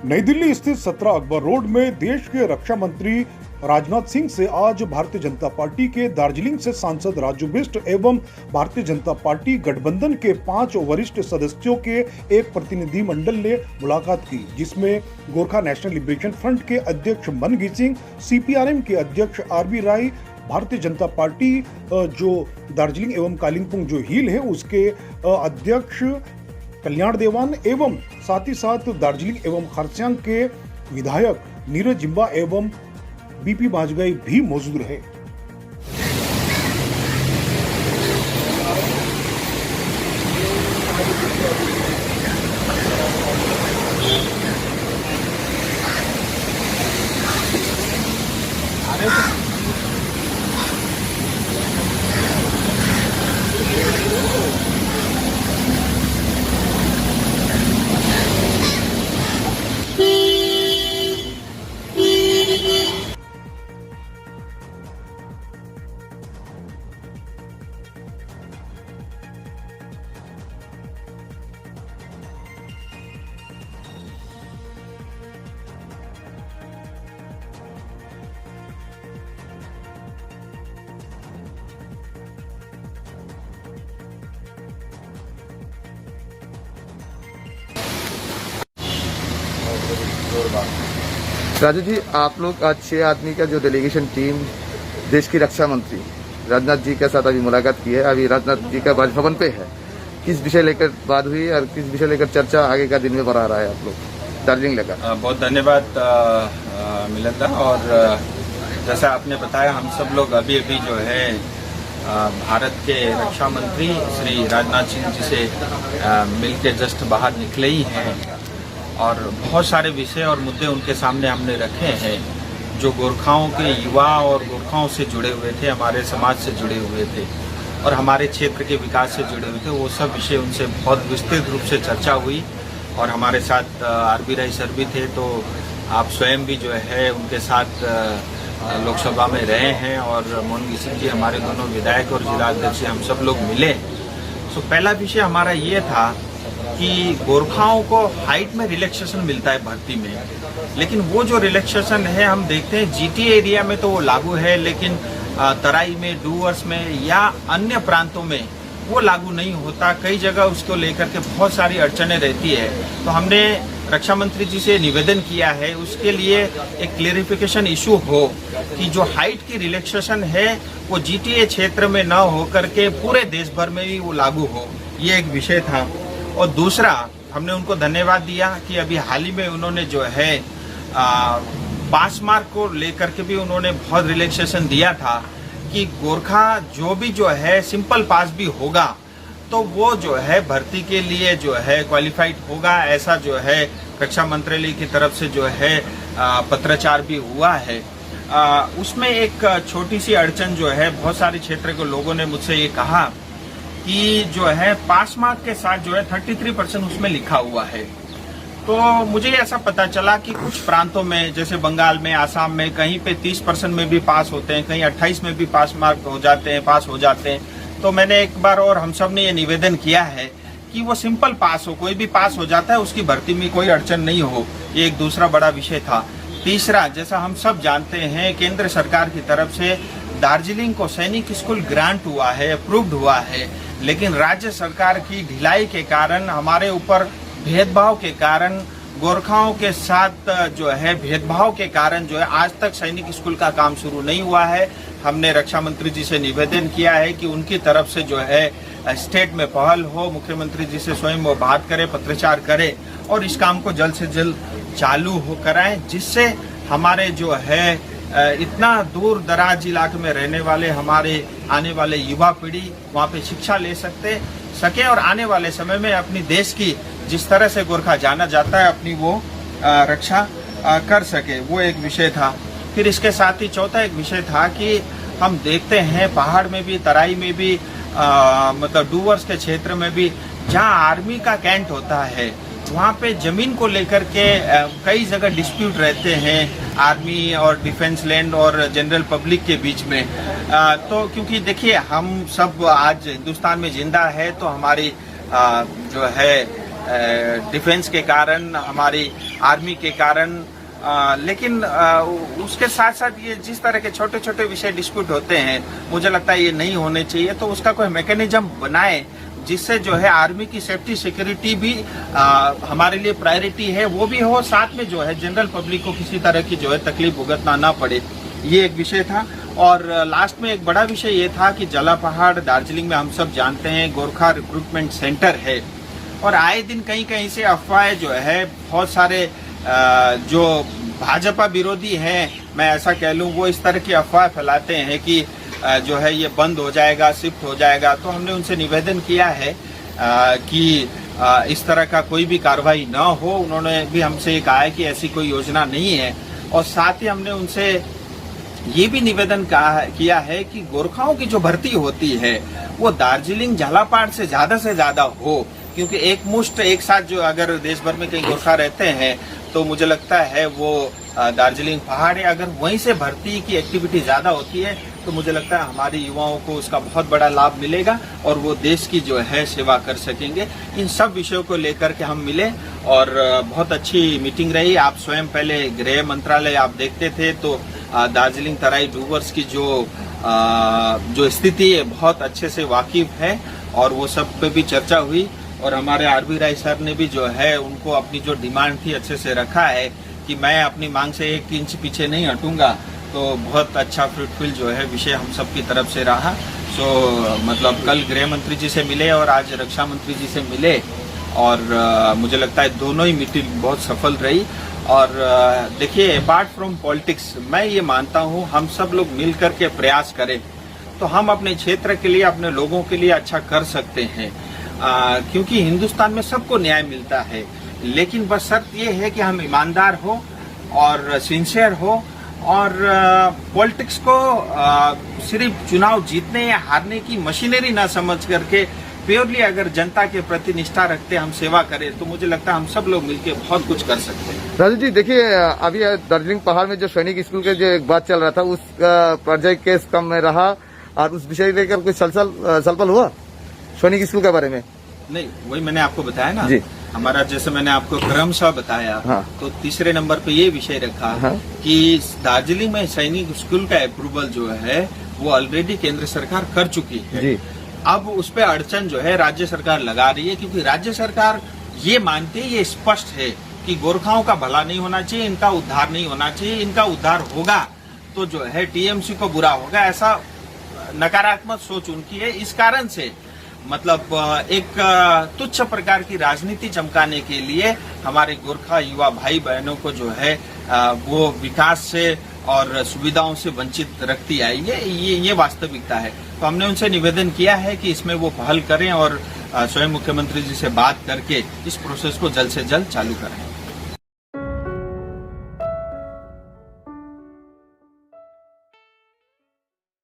नई दिल्ली स्थित 17 अकबर रोड में देश के रक्षा मंत्री राजनाथ सिंह से आज भारतीय जनता पार्टी के दार्जिलिंग से सांसद राजू बिष्ट एवं भारतीय जनता पार्टी गठबंधन के 5 वरिष्ठ सदस्यों के एक प्रतिनिधि मंडल ने मुलाकात की, जिसमें गोरखा नेशनल लिबरेशन फ्रंट के अध्यक्ष मनघी सिंह, सीपीआरएम के अध्यक्ष आरबी राय, भारतीय जनता पार्टी जो दार्जिलिंग एवं कालिंपोंग जो हिल है उसके अध्यक्ष कल्याण देवान एवं साथ ही साथ दार्जिलिंग एवं खरसांग के विधायक नीरज जिम्बा एवं बीपी बाजपेयी भी मौजूद रहे। राजू जी, आप लोग आज 6 आदमी का जो डेलीगेशन टीम देश की रक्षा मंत्री राजनाथ जी के साथ अभी मुलाकात की है। अभी राजनाथ जी का राजभवन पे है। किस विषय लेकर बात हुई और किस विषय लेकर चर्चा आगे का दिन में बढ़ा रहा है आप लोग दार्जिलिंग लेकर? बहुत धन्यवाद मिलता। और जैसा आपने बताया, हम सब लोग अभी जो है भारत के रक्षा मंत्री श्री राजनाथ सिंह जी से मिलकर जस्ट बाहर निकले ही हैं और बहुत सारे विषय और मुद्दे उनके सामने हमने रखे हैं जो गोरखाओं के युवा और गोरखाओं से जुड़े हुए थे, हमारे समाज से जुड़े हुए थे और हमारे क्षेत्र के विकास से जुड़े हुए थे। वो सब विषय उनसे बहुत विस्तृत रूप से चर्चा हुई और हमारे साथ आरबी राय सर भी थे, तो आप स्वयं भी जो है उनके साथ लोकसभा में रहे हैं और मनघी सिंह जी हमारे दोनों विधायक और जिला अध्यक्ष हम सब लोग मिले। तो पहला विषय हमारा ये था कि गोरखाओं को हाइट में रिलैक्सेशन मिलता है भर्ती में, लेकिन वो जो रिलैक्सेशन है हम देखते हैं जीटीए एरिया में तो वो लागू है, लेकिन तराई में, डूवर्स में या अन्य प्रांतों में वो लागू नहीं होता। कई जगह उसको लेकर के बहुत सारी अड़चनें रहती है। तो हमने रक्षा मंत्री जी से निवेदन किया है उसके लिए एक क्लेरिफिकेशन इशू हो कि जो हाइट की रिलैक्सेशन है वो जीटीए क्षेत्र में न होकर के पूरे देश भर में भी वो लागू हो, ये एक विषय था। और दूसरा, हमने उनको धन्यवाद दिया कि अभी हाल ही में उन्होंने जो है पास मार्क को लेकर के भी उन्होंने बहुत रिलैक्सेशन दिया था कि गोरखा जो भी जो है सिंपल पास भी होगा तो वो जो है भर्ती के लिए जो है क्वालिफाइड होगा, ऐसा जो है रक्षा मंत्रालय की तरफ से जो है पत्राचार भी हुआ है। उसमें एक छोटी सी अड़चन जो है, बहुत सारे क्षेत्र के लोगों ने मुझसे ये कहा कि जो है पास मार्क के साथ जो है 33% उसमें लिखा हुआ है। तो मुझे ऐसा पता चला कि कुछ प्रांतों में जैसे बंगाल में, आसाम में कहीं पे 30% में भी पास होते हैं, कहीं 28 में भी पास मार्क हो जाते हैं, पास हो जाते हैं। तो मैंने एक बार और हम सब ने ये निवेदन किया है कि वो सिंपल पास हो, कोई भी पास हो जाता है, उसकी भर्ती में कोई अड़चन नहीं हो। ये एक दूसरा बड़ा विषय था। तीसरा, जैसा हम सब जानते हैं, केंद्र सरकार की तरफ से दार्जिलिंग को सैनिक स्कूल ग्रांट हुआ है, अप्रूव्ड हुआ है, लेकिन राज्य सरकार की ढिलाई के कारण, हमारे ऊपर भेदभाव के कारण, गोरखाओं के साथ जो है भेदभाव के कारण जो है आज तक सैनिक स्कूल का काम शुरू नहीं हुआ है। हमने रक्षा मंत्री जी से निवेदन किया है कि उनकी तरफ से जो है स्टेट में पहल हो, मुख्यमंत्री जी से स्वयं वो बात करे, पत्राचार करे और इस काम को जल्द से जल्द चालू हो कराएं, जिससे हमारे जो है इतना दूर दराज इलाके में रहने वाले हमारे आने वाले युवा पीढ़ी वहाँ पे शिक्षा ले सके और आने वाले समय में अपनी देश की जिस तरह से गोरखा जाना जाता है अपनी वो रक्षा कर सके। वो एक विषय था। फिर इसके साथ ही चौथा एक विषय था कि हम देखते हैं पहाड़ में भी, तराई में भी, मतलब डूवर्स के क्षेत्र में भी जहाँ आर्मी का कैंट होता है वहाँ पे जमीन को लेकर के कई जगह डिस्प्यूट रहते हैं आर्मी और डिफेंस लैंड और जनरल पब्लिक के बीच में। तो क्योंकि देखिए हम सब आज हिंदुस्तान में जिंदा है तो हमारी जो है डिफेंस के कारण, हमारी आर्मी के कारण, लेकिन उसके साथ साथ ये जिस तरह के छोटे छोटे विषय डिस्प्यूट होते हैं, मुझे लगता है ये नहीं होने चाहिए। तो उसका कोई मैकेनिज्म बनाए जिससे जो है आर्मी की सेफ्टी सिक्योरिटी भी हमारे लिए प्रायोरिटी है, वो भी हो, साथ में जो है जनरल पब्लिक को किसी तरह की जो है तकलीफ भुगतना ना पड़े। ये एक विषय था। और लास्ट में एक बड़ा विषय ये था कि जलापहाड़ दार्जिलिंग में हम सब जानते हैं गोरखा रिक्रूटमेंट सेंटर है, और आए दिन कहीं कहीं से अफवाहें जो है बहुत सारे जो भाजपा विरोधी हैं, मैं ऐसा कह लूं, वो इस तरह की अफवाह फैलाते हैं कि जो है ये बंद हो जाएगा, शिफ्ट हो जाएगा। तो हमने उनसे निवेदन किया है कि इस तरह का कोई भी कार्रवाई न हो। उन्होंने भी हमसे कहा है कि ऐसी कोई योजना नहीं है, और साथ ही हमने उनसे ये भी निवेदन किया है कि गोरखाओं की जो भर्ती होती है वो दार्जिलिंग झालापाड़ से ज्यादा हो, क्योंकि एक मुश्त एक साथ जो अगर देश भर में कहीं गोरखा रहते हैं तो मुझे लगता है वो दार्जिलिंग पहाड़ है, अगर वहीं से भर्ती की एक्टिविटी ज्यादा होती है तो मुझे लगता है हमारे युवाओं को उसका बहुत बड़ा लाभ मिलेगा और वो देश की जो है सेवा कर सकेंगे। इन सब विषयों को लेकर के हम मिले और बहुत अच्छी मीटिंग रही। आप स्वयं पहले गृह मंत्रालय आप देखते थे तो दार्जिलिंग तराई डूवर्स की जो स्थिति है बहुत अच्छे से वाकिफ है, और वो सब पे भी चर्चा हुई। और हमारे आरबी राय सर ने भी जो है उनको अपनी जो डिमांड थी अच्छे से रखा है कि मैं अपनी मांग से 1 इंच पीछे नहीं हटूंगा। तो बहुत अच्छा फ्रूटफुल जो है विषय हम सब की तरफ से रहा। मतलब कल गृह मंत्री जी से मिले और आज रक्षा मंत्री जी से मिले, और मुझे लगता है दोनों ही मीटिंग बहुत सफल रही। और देखिए, अपार्ट फ्रॉम पॉलिटिक्स, मैं ये मानता हूँ हम सब लोग मिल करके प्रयास करें तो हम अपने क्षेत्र के लिए, अपने लोगों के लिए अच्छा कर सकते हैं, क्योंकि हिंदुस्तान में सबको न्याय मिलता है। लेकिन बस शर्त ये है कि हम ईमानदार हो और सिंसियर हो, और पॉलिटिक्स को सिर्फ चुनाव जीतने या हारने की मशीनरी ना समझ करके प्योरली अगर जनता के प्रति निष्ठा रखते हम सेवा करें तो मुझे लगता है हम सब लोग मिलकर बहुत कुछ कर सकते हैं। राजू जी, देखिए अभी दार्जिलिंग पहाड़ में जो सैनिक स्कूल के जो एक बात चल रहा था, उस प्रोजेक्ट केस कम में रहा और उस विषय लेकर कुछ सलपल हुआ सैनिक स्कूल के बारे में? नहीं, वही मैंने आपको बताया ना जी। हमारा, जैसे मैंने आपको क्रमशः बताया, हाँ। तो तीसरे नंबर पे ये विषय रखा हाँ। कि दार्जिलिंग में सैनिक स्कूल का अप्रूवल जो है वो ऑलरेडी केंद्र सरकार कर चुकी है जी। अब उस पे अड़चन जो है राज्य सरकार लगा रही है, क्योंकि राज्य सरकार ये मानती है, ये स्पष्ट है कि गोरखाओं का भला नहीं होना चाहिए, इनका उद्धार नहीं होना चाहिए। इनका उद्धार होगा तो जो है टीएमसी को बुरा होगा, ऐसा नकारात्मक सोच उनकी है। इस कारण से मतलब एक तुच्छ प्रकार की राजनीति चमकाने के लिए हमारे गोरखा युवा भाई बहनों को जो है वो विकास से और सुविधाओं से वंचित रखती आई है। ये वास्तविकता है। तो हमने उनसे निवेदन किया है कि इसमें वो पहल करें और स्वयं मुख्यमंत्री जी से बात करके इस प्रोसेस को जल्द से जल्द चालू करें।